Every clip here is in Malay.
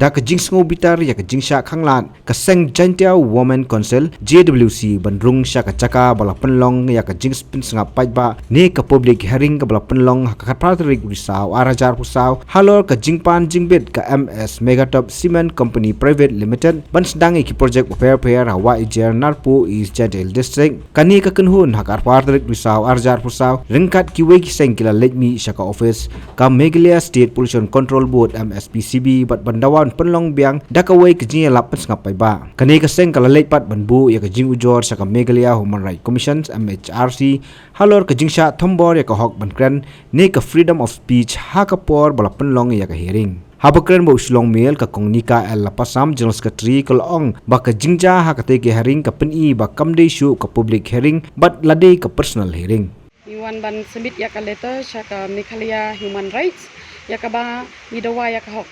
da ka jing sngo bitar ya ka jing sha khanglat ka seng jantia women council JWC bandrung sha ka chaka bala penlong ya ka jing spin sngap pai ba ne ka public hearing ka bala penlong ka khatrik risau arajar pusau halor ka jingpan jingbet ka MS Megatop Cement Company Private Limited ban sedang ki project pair hawa ijer narpu is Jadel district kani ka kenhun hakar partrik risau arajar pusau ringkat ki we ki seng kila lejmi sha ka office ka Meghalaya State Pollution Control Board MSPCB bat bandawan penlong biang dakawai ke jing lapan ngapai ba kani ka seng kala lepat banbu ya ka jing ujor sa ka Meghalaya Human Rights Commission MHRC halor ka jing sha thombor ya ka hok bankran ne ka freedom of speech ha ka por bala penlong ya ka hearing habakran bo uslong mel ka kongnika el lapasam general secretary kalong ba ka jingja ha ka te ke hearing ka peni ba kamde shu ka public hearing bat lade ka personal hearing Iwan ban sembit ya ka letter sa ka Meghalaya Human Rights ya ka ba midawa ya ka hok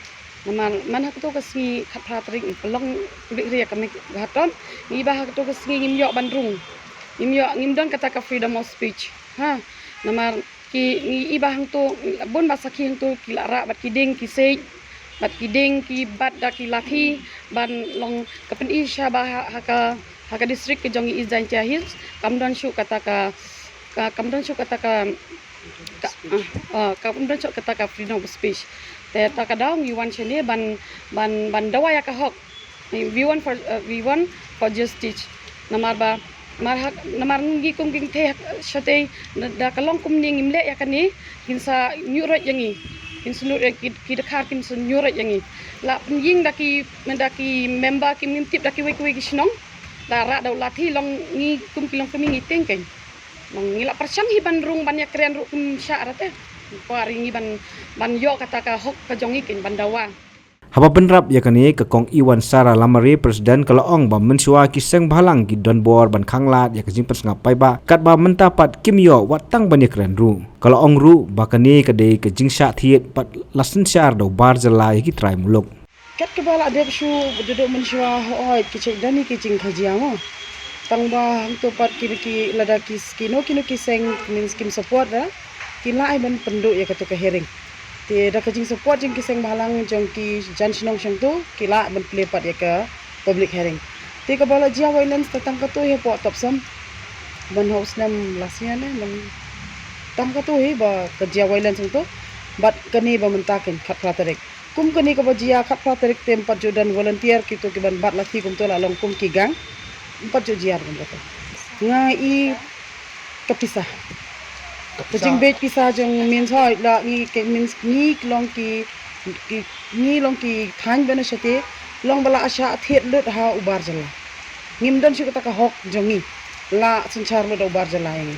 man hak to ka si khatratrik pelong bikri ya ka haton ni ba hak to ka si ngim yok bandrung ngim don kata ka freedom of speech ha namar ki ni iba hang to bon ba sakhi hang to ki lara bat kiding ki sei bat kiding ki bat da ki lathi ban long ka pen isha ba haka district ke jongi izan chahis kamdon shu kata ka kamdon shu kata ka kamdon shu kata ka freedom of speech te ta kadang we want chene ban dawa ya ka hok we want for justice namar ba namar ngi kum ging the shate da kalong kum ning imle ya kani kinsa nyurat yangi kinsa nyurat ki dekhar kinsa nyurat yangi la penying daki member ki mintip daki we ki snong la ra da lathi long ngi kum kilong kami ngi tengken long ngi la persyang hi bandrung ban ya kren ru kum syarat pari ngi ban yo kata ka hok ka jongi kin bandawa haba penrap ya kani ka kong Iwan Sara Lamari presiden kalaong ba mensua ki seng bhalang ki don bor ban khanglat ya ka jing pas ngapai ba kat ba mentapat kimyo watang ban ya kren ru kalaong ru ba kani ka de ka jing sha thiet pat lasen syar do bar jala ki trai muluk kat ke bala de shu duduk mensua oi ki cek dani ki jing khajiang tang ba hang to pat ki lada ki skino ki seng min skim support da ki lai ban penduk ya ka to ka hearing ti da ka jing support jing ki seng bhalang jong ki jan snong syang tu kila ban plepat ya ka public hearing ti ka bala jia violence tatang ka tu he po top sam ban house nam lasya ne man tam ka tu he ba ka jia violence tu bat kani ba mentaken khat pratarek kum kani ka ba jia khat pratarek tem pat jodan volunteer ki tu ki ban bat lathi kum tu la long kum ki gang pat jo jia kum tu ngai kapisah Kajing bej pisah jong min soi la ni ke min ni long ki ni long ki than bana shate long bala asha thet lut ha ubar jala ngim don shi kata ka hok jongi la sanchar lut ubar jala ini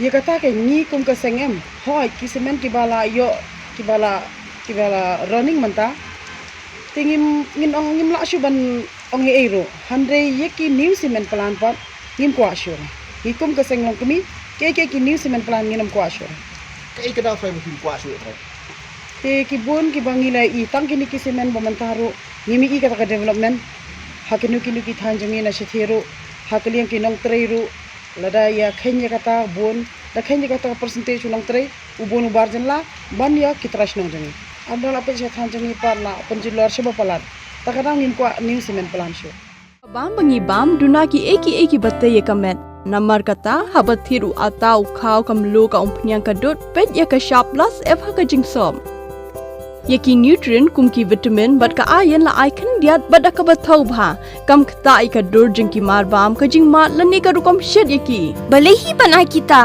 ye kata ke ni kum ka sengem hoi ki semen ki bala yo ki bala running manta tingim ngin la shu ban ong ye ero handre ye ki new semen plan pat ngim kwa shu ni kum ka seng long kami ke ki new semen plan nginam kwa shu cái đó phải một quả sửa thôi te ki bon ki bangila I tang kini ki semen bomantaro ngimi I kata ka development hakinu ki than jangi na shithero hakliang ki nong treiru lada ya khenya kata bon da khenya kata percentage nong trei ubon ubar janla ban ya ki trash nong jangi abdal ape je than jangi par la panjilor sheba palat takadang ngim kwa new semen plan shu bam bangi bam duna ki eki batte ye kamet Namar kata habat thiru atau khau kamlu ka umpnyang kadut pet ya ka sharp plus f ha ka jingsom yaki nutrient kum ki vitamin bat ka iron la icon diat bat ka bathau bha kam khta I ka dur jing ki mar bam ka jing mat lani ka rukom shed yaki balehi banai kita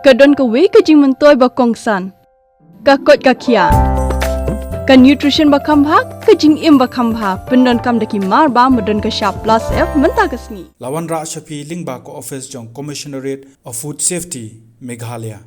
ka don ka we ka jing mentoy ba kongsan ka kot ka khia ka nutrition ba kham bha ka jing im ba kham bha pendon kam daki mar ba modon ka sharp plus f menta kasni Lawan Ra Shafi Lingba ko office jong Commissionerate of Food Safety Meghalaya